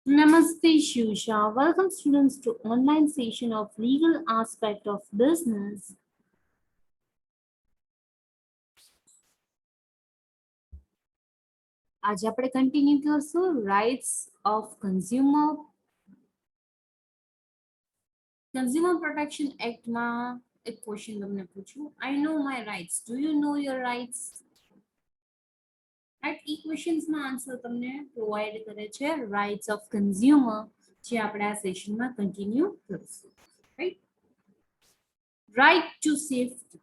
Namaste Shusha. Welcome students to online session of legal aspect of business. आज આપણે continue કરશું rights of consumer protection એક્ટમાં એક question તમને પૂછું. I know my rights. Do you know your rights? Right, ઈ ક્વેશ્ચન્સના answer તમને provide કરે છે રાઇટ્સ ઓફ કન્ઝ્યુમર, જે આપણે આ સેશનમાં કન્ટિન્યુ કરશું. Right, right to safety,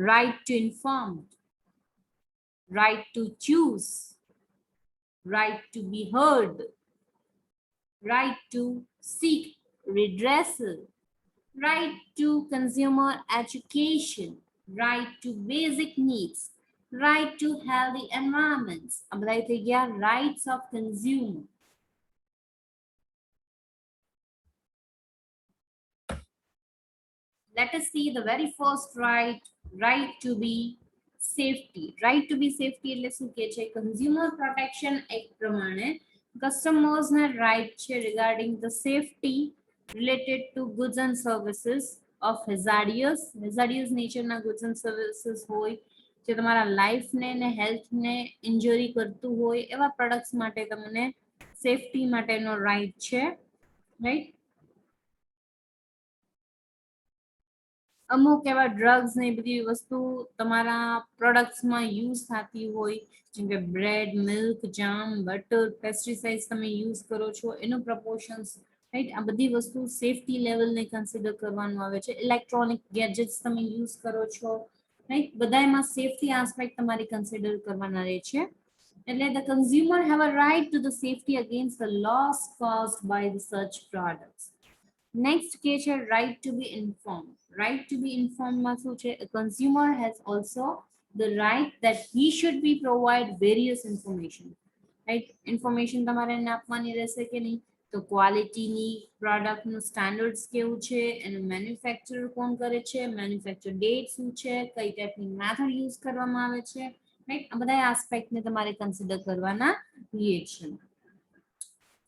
right to inform, right to choose, right to be heard, right to seek redressal, right to consumer education, right to basic needs, right to healthy environments. अब बताइए थे क्या rights of consumer. Let us see the very first right, right to be safety. Right to be safety એટલે શું કે છે? Consumer Protection Act પ્રમાણે customers ના right છે regarding the safety related to goods and services of hazardous nature ના goods and services હોય જે તમારા લાઈફ ને હેલ્થ ને ઇન્જરી કરતું હોય એવા પ્રોડક્ટ્સ માટે તમને સેફટી માટેનો રાઈટ છે. રાઈટ, અમુક એવા ડ્રગ્સ ને બધી વસ્તુ તમારા પ્રોડક્ટ્સમાં યુઝ થતી હોય, જેમ કે બ્રેડ, મિલ્ક, જામ, બટર, પેસ્ટિસાઇડ્સ તમે યુઝ કરો છો એનું પ્રપોર્શન્સ, રાઈટ, આ બધી વસ્તુ સેફટી લેવલને કન્સિડર કરવાનું આવે છે. ઇલેક્ટ્રોનિક ગેજેટ્સ તમે યુઝ કરો છો, રાઈટ, બધામાં સેફટી આસ્પેક્ટ તમારે કન્સિડર કરવાના રહે છે. એટલે the consumer have a right to the safety against the loss caused by the such products. Next કે છે right to be informed. Right to be informed માં શું છે? A consumer has also the right that he should be provide various information. Right, information તમારે એને આપવાની રહેશે કે નહીં? તો ક્વોલિટીની, પ્રોડક્ટનું સ્ટાન્ડર્ડ્સ કેવું છે, એનું મેન્યુફેક્ચર કોણ કરે છે, મેન્યુફેક્ચર ડેટ શું છે, કઈ ટાઈપની મેથડ યુઝ કરવામાં આવે છે, રાઈટ, આ બધા આસ્પેક્ટને તમારે કન્સિડર કરવાના રહે છે.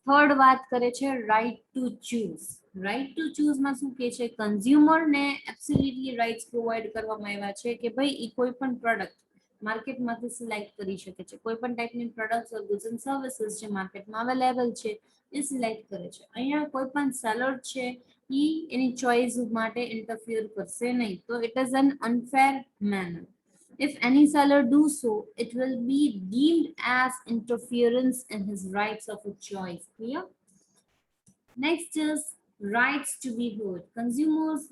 થર્ડ વાત કરે છે right to choose. Right to choose માં શું કે છે? કન્ઝ્યુમરને એબ્સોલ્યુટલી રાઇટ્સ પ્રોવાઈડ કરવામાં આવ્યા છે કે ભાઈ એ કોઈ પણ પ્રોડક્ટ માર્કેટમાંથી સિલેક્ટ કરી શકે છે. કોઈ પણ ટાઈપની products or goods and services જે માર્કેટમાં અવેલેબલ છે એ સિલેક્ટ કરે છે. અહીંયા કોઈ પણ સેલર છે એ એની ચોઇસ માટે ઇન્ટરફિયર કરશે નહીં. તો it is an unfair manner. If any seller do so, it will be deemed as interference in his rights of a choice. Clear? Next is rights to be heard. Consumers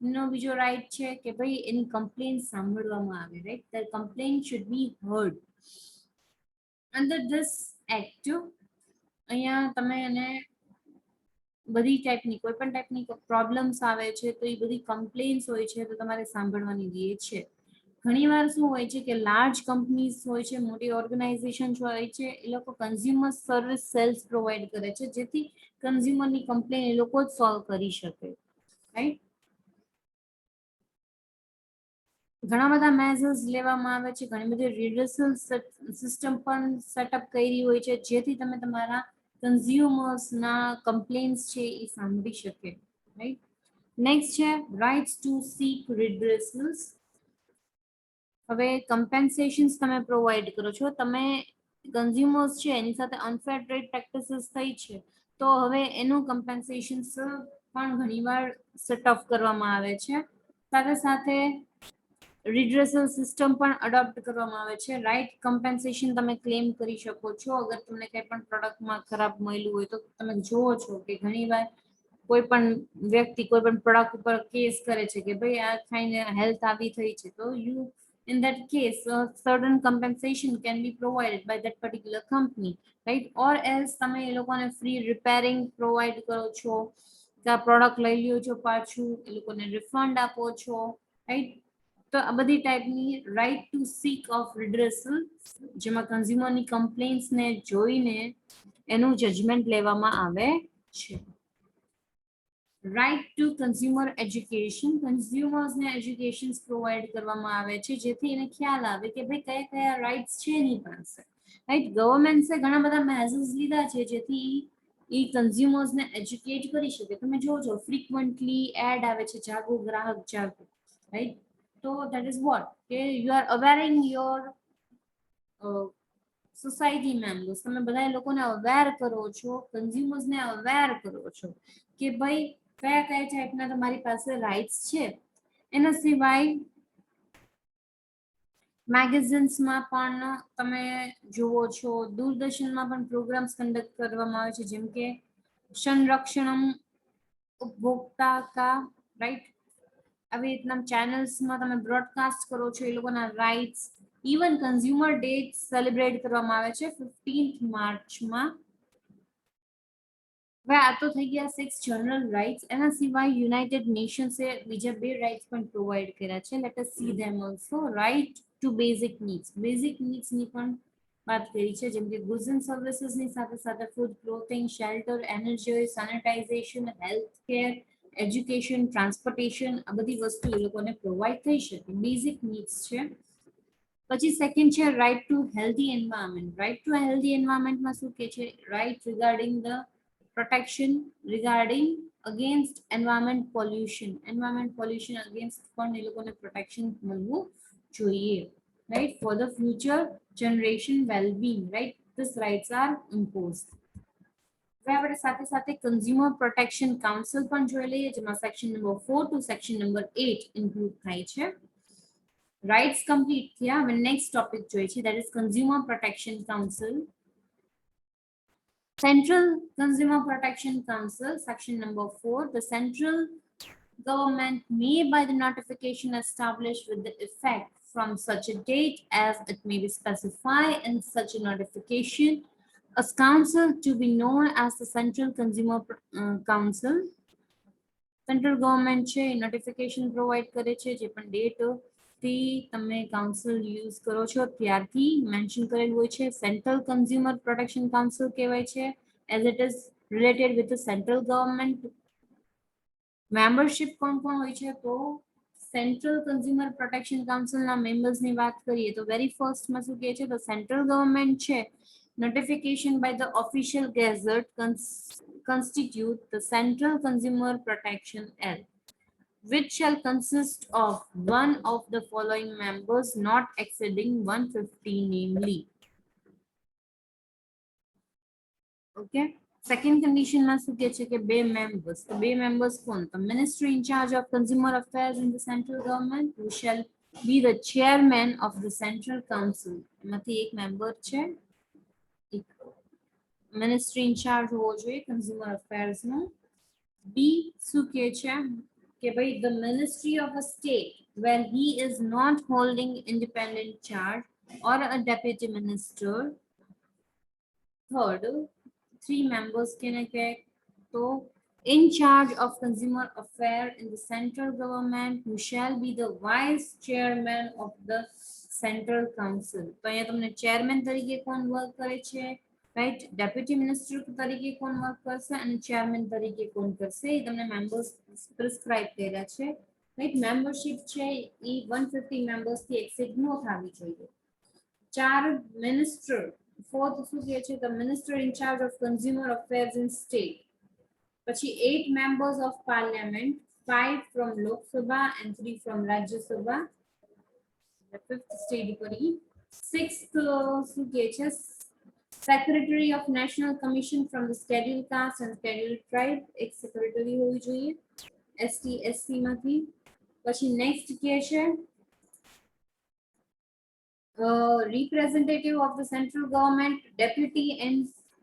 નો બીજો right છે કે ભાઈ એની complaint સાંભળવામાં આવે, right, their complaint should be heard. Under this act અહીંયા તમે એને બધી ટાઈપની કોઈ પણ ટાઈપની પ્રોબ્લેમ્સ આવે છે તો એ બધી કમ્પ્લેન્ટ્સ હોય છે તો તમારે સાંભળવાની રહે છે. ઘણીવાર શું હોય છે કે લાર્જ કંપનીઝ હોય છે, મોટી ઓર્ગેનાઇઝેશન હોય છે, એ લોકો કન્ઝ્યુમર સર્વિસ સેલ્સ પ્રોવાઈડ કરે છે જેથી કન્ઝ્યુમરની કમ્પ્લેન એ લોકો જ સોલ્વ કરી શકે, રાઈટ. ઘણા બધા મેઝર્સ લેવામાં આવે છે, ઘણી બધી રિડર્સલ સિસ્ટમ પણ સેટઅપ કરી હોય છે જેથી તમે તમારા કન્ઝ્યુમર્સના કમ્પ્લેન્ટ્સ છે એ સાંભળી શકે, રાઈટ. નેક્સ્ટ છે રાઇટ્સ ટુ સીક રિડ્રેસલ્સ. હવે કમ્પેન્સેશન્સ તમે પ્રોવાઈડ કરો છો, તમે કન્ઝ્યુમર્સ છે એની સાથે અનફેર ટ્રેડ પ્રેક્ટિસીસ થઈ છે તો હવે એનું કમ્પેન્સેશન્સ પણ ઘણીવાર સેટઅપ કરવામાં આવે છે. સાથે સાથે રિડ્રેસલ સિસ્ટમ પણ અડોપ્ટ કરવામાં આવે છે. રાઈટ કમ્પેન્સેશન તમે ક્લેમ કરી શકો છો અગર તમને કંઈ પણ પ્રોડક્ટમાં ખરાબ મળ્યું હોય તો. તમે જુઓ છો કે ઘણીવાર કોઈ પણ વ્યક્તિ કોઈ પણ પ્રોડક્ટ ઉપર કેસ કરે છે કે ભાઈ આ ખાઈને હેલ્થ આવી થઈ છે, તો you in that case certain compensation can be provided by that particular company, right, or else તમે એ લોકોને ફ્રી રિપેરિંગ પ્રોવાઈડ કરો છો કે આ પ્રોડક્ટ લઈ લ્યો છો પાછું, એ લોકોને રિફંડ આપો છો, રાઈટ. તો આ બધી ટાઈપની right to seek of redressal જેમાં કન્ઝ્યુમરની કમ્પ્લેન્ટ્સને જોઈને એનું જજમેન્ટ લેવામાં આવે છે. Right to consumer education. કન્ઝ્યુમર્સને એજ્યુકેશન પ્રોવાઈડ કરવામાં આવે છે જેથી એને ખ્યાલ આવે કે ભાઈ કયા કયા રાઇટ્સ છે એની પાસે, રાઈટ. ગવર્મેન્ટ્સે ઘણા બધા મેઝર્સ લીધા છે જેથી એ કન્ઝ્યુમર્સને એજ્યુકેટ કરી શકે. તમે જોજો ફ્રીક્વન્ટલી એડ આવે છે જાગો ગ્રાહક જાગો, રાઈટ. તો દેટ ઇઝ વોટ કે you are awaring your society members. તમે બધા લોકોને અવેર કરો છો, કન્ઝ્યુમર્સને અવેર કરો છો કે ભાઈ કયા કયા ટાઈપના તમારી પાસે રાઇટ્સ છે. એના સિવાય મેગેઝિન્સમાં પણ તમે જુઓ છો, દૂરદર્શનમાં પણ પ્રોગ્રામ્સ કન્ડક્ટ કરવામાં આવે છે, જેમ કે સંરક્ષણમ ઉપભોક્તા કા, રાઈટ. આવી રીતના ચેનલ્સમાં તમે બ્રોડકાસ્ટ કરો છો એ લોકોના rights. Even consumer day celebrate કરવામાં આવે છે 15th માર્ચમાં. હવે આ તો થઈ ગયા 6 જનરલ રાઇટ્સ. એના સિવાય યુનાઇટેડ નેશન્સે બીજા 2 રાઇટ્સ પણ પ્રોવાઈડ કર્યા છે. Let us see them also. Right to basic needs. Basic નીડ્સની પણ વાત કરી છે, જેમ કે ગુડ્સ એન્ડ સર્વિસીસની સાથે સાથે food, clothing, shelter, energy, sanitization, health care, education, transportation, આ બધી વસ્તુ એ લોકોને પ્રોવાઈડ થઈ શકે. બેઝિક નીડ્સ છે. પછી સેકન્ડ છે right to healthy environment. Right to healthy એન્વાયરમેન્ટમાં શું કે છે? Right regarding the protection regarding against environment pollution. Environment pollution against પણ એ લોકોને પ્રોટેક્શન મળવું જોઈએ, right, for the future generation well-being, right. These rights are imposed. હવે આપણે સાથે સાથે કન્ઝ્યુમર પ્રોટેક્શન કાઉન્સિલ પણ જોઈ લઈએ, જેમાં section number 4 to section number 8 include થાય છે. રાઇટ્સ કમ્પ્લીટ થયા. હવે નેક્સ્ટ ટોપિક જોઈએ છે, that is consumer protection council. Central Consumer Protection Council, section number 4. The central government may, by the notification established with the effect from such a date as it may be specified in such a notification, a council to be known as the Central Consumer Council. Central government છે notification provide કરે છે, જે પણ date થી તમે council use કરો છો ત્યારથી મેન્શન કરેલું હોય છે. સેન્ટ્રલ કન્ઝ્યુમર પ્રોટેક્શન કાઉન્સિલ કહેવાય છે, as it is related with the central government. Membership કોણ કોણ હોય છે? તો સેન્ટ્રલ કન્ઝ્યુમર પ્રોટેક્શન કાઉન્સિલના મેમ્બર્સની વાત કરીએ તો વેરી ફર્સ્ટમાં શું કહે છે? તો સેન્ટ્રલ ગવર્મેન્ટ છે notification by the official gazette constitute the Central Consumer Protection Act, which shall consist of one of the following members not exceeding 150, namely. Okay. Second condition માં શું કહે છે કે બે members. તો બે members કોણ? તો ministry in charge of consumer affairs in the central government, who shall be the chairman of the central council. એમાંથી એક member છે, એક ministry in charge હોવો જોઈએ consumer affairs નો. B શું કહે છે કે ભાઈ the ministry of a state where he is not holding independent charge or a deputy minister. Third, 3 members કેને કહે? તો in charge of consumer affair in the central government, who shall be the vice chairman of the central council. તો અહીંયા તમને chairman તરીકે કોણ work કરે છે? રાઈટ. ડેપ્યુટી મિનિસ્ટર તરીકે કોણ વર્ક કરશે અને ચેરમેન તરીકે કોણ કરશે? એ તમને મેમ્બર્સ પ્રિસ્ક્રાઇબ કર્યા છે, રાઈટ. મેમ્બરશિપ છે એ 150 મેમ્બર્સ થી એક્સીડ ન થવી જોઈએ. 4 મિનિસ્ટર. ફોર્થ શું કહે છે? the minister in charge of consumer affairs in state. પછી 8 members of parliament, 5 from Lok Sabha and 3 from Rajya Sabha. The fifth state પડી. Sixth શું કહે છે? Secretary of National Commission from the Scheduled Caste and Scheduled Tribe. એક secretary હોવી જોઈએ ST SC માંથી. પછી નેક્સ્ટ કહે છે representative of the central government, deputy and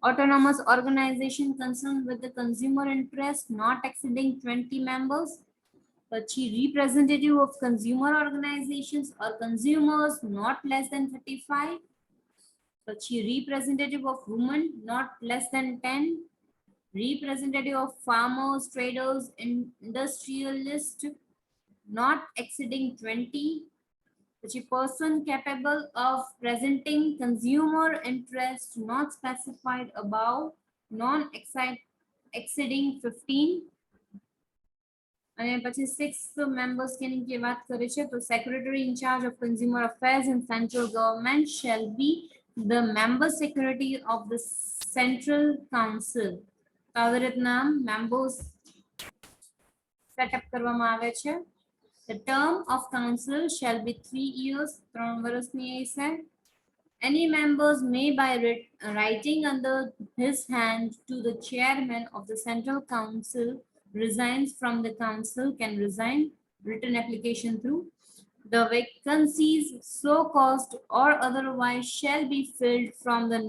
autonomous organization concerned with the consumer interest not exceeding 20 members. પછી representative of consumer organizations or consumers not less than 35. પછી representative of women not less than 10. Representative of farmers, traders, industrialists not exceeding 20. Which a person capable of presenting consumer interest not specified above, non exceeding 15. અને પછી 6 members કેની કે વાત કરે છે? તો secretary in charge of consumer affairs in central government shall be the member secretary of the central council. તો આવી રીતના members સેટઅપ કરવામાં આવે છે. The term of council shall be 3 years, 3 વર્ષની હશે. Any members may by writing under his hand to the chairman of the central council resigns from the council can resign written application through. The vacancies so caused or otherwise shall be filled from the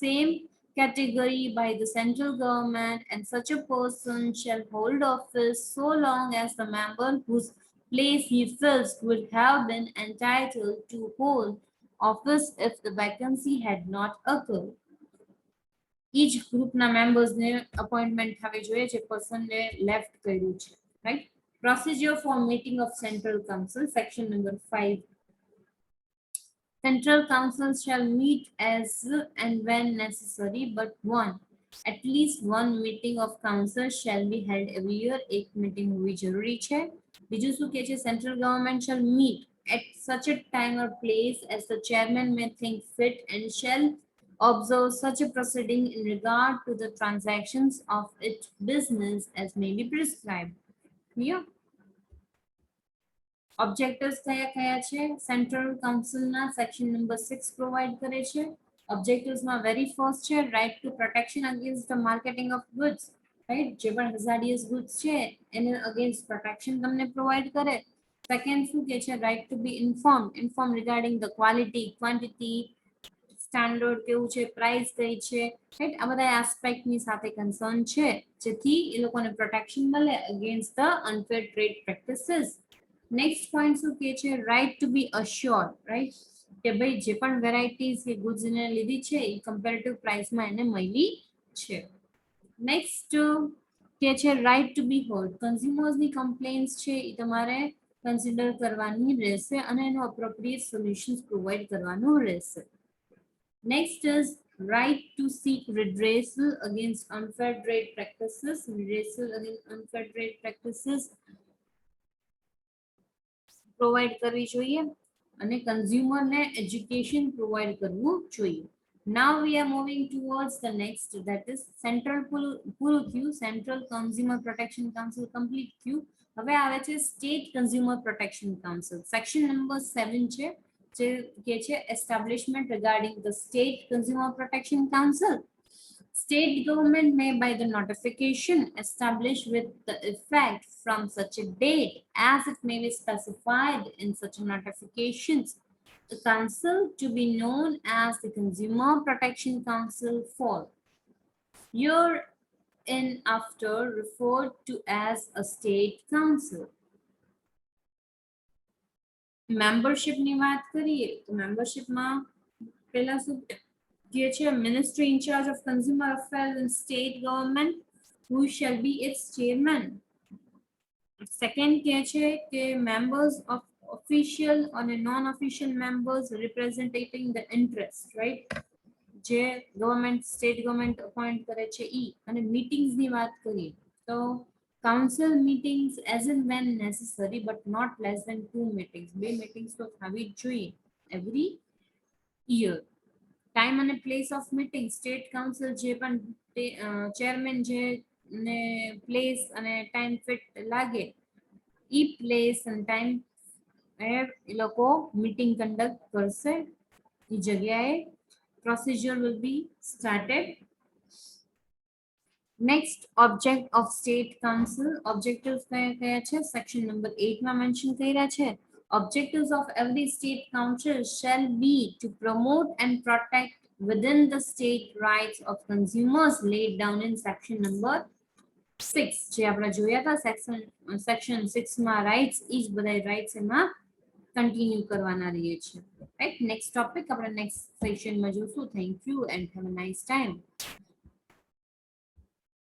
same category by the central government, and such a person shall hold office so long as the member whose place he fills would have been entitled to hold office if the vacancy had not occurred. Each groupના મેમ્બર્સને appointment થવી જોઈએ જે પર્સનને left કર્યું છે, right. Procedure for meeting of Central Council, section number 5. Central Council shall meet as and when necessary, but at least one meeting of council shall be held every year. एक meeting होवी जरूरी છે. બીજું શું કહે છે? Central government shall meet at such a time or place as the chairman may think fit, and shall observe such a proceeding in regard to the transactions of its business as may be prescribed. Clear? Objectives કયા કયા છે? Central કાઉન્સિલના section number 6 provide કરે છે. ઓબ્જેક્ટિવ્સમાં very first છે right to protection against the marketing of goods, right. જે પણ હઝાર્ડિયસ ગુડ્સ છે એને અગેન્સ્ટ પ્રોટેક્શન તમને પ્રોવાઇડ કરે. સેકન્ડ શું કે છે? Right to be inform regarding the quality, quantity, standard કેવું છે, પ્રાઇસ કઈ છે, રાઈટ. આ બધા એસ્પેક્ટની સાથે કન્સર્ન છે જેથી એ લોકોને પ્રોટેક્શન મળે against the unfair trade practices. Next point શું કહે છે? Right to be assured, right. કે ભાઈ જે પણ વેરાયટીઝ કે ગુડ્સ એને લીધી છે એ કમ્પેરેટિવ પ્રાઇસમાં એને મળી છે. નેક્સ્ટ કે છે રાઇટ ટુ બી હર્ડ. કન્ઝ્યુમર્સની કમ્પ્લેન્ટ્સ છે એ તમારે કન્સિડર કરવાની રહેશે અને એનું અપ્રોપ્રિએટ સોલ્યુશન્સ પ્રોવાઇડ કરવાનું રહેશે. Next is right to seek redressal against unfair trade practices. Redressal against unfair trade practices provide કરવી જોઈએ અને consumer ને education provide કરવું જોઈએ. Now we are moving towards the next, that is central પૂરું થયું, Central Consumer Protection Council complete થયું. હવે આવે છે State Consumer Protection Council. Section number 7 છે જે કે છે establishment regarding the State Consumer Protection Council. State government may by the notification establish with the effect from such a date as it may be specified in such notifications the council to be known as the Consumer Protection Council for hereinafter referred to as a state council. મેમ્બરશિપની વાત કરીએ તો મેમ્બરશિપમાં પહેલા શું કે છે? Ministry in charge of consumer affairs in state government who shall be its chairman. Second કે છે કે મેમ્બર્સ ઓફ ઓફિશિયલ અને non official members representating the interest, right. જે ગવર્નમેન્ટ સ્ટેટ ગવર્નમેન્ટ અપોઇન્ટ કરે છે ઈ. અને મીટિંગ્સની વાત કરીએ તો council meetings as and when necessary but not less than 2 meetings. 2 meetings તો થવી જ જોઈએ every year. Time and place of meeting, state council જે પણ chairman જે ને place અને time fit લાગે ઈ place and time એ લોકો meeting conduct કરશે ઈ જગ્યાએ. Procedure will be started. Next, object of state council. Objectives કયા છે? Section number 8 માં mention કર્યા છે. Objectives of every state council shall be to promote and protect within the state rights of consumers laid down in section number 6. જે આપણે જોયા હતા section 6 માં rights, ઈ જ બધા rights એમાં continue કરવાના રહીએ છે. Right? Next topic આપણે next session માં જોશું. Thank you and have a nice time.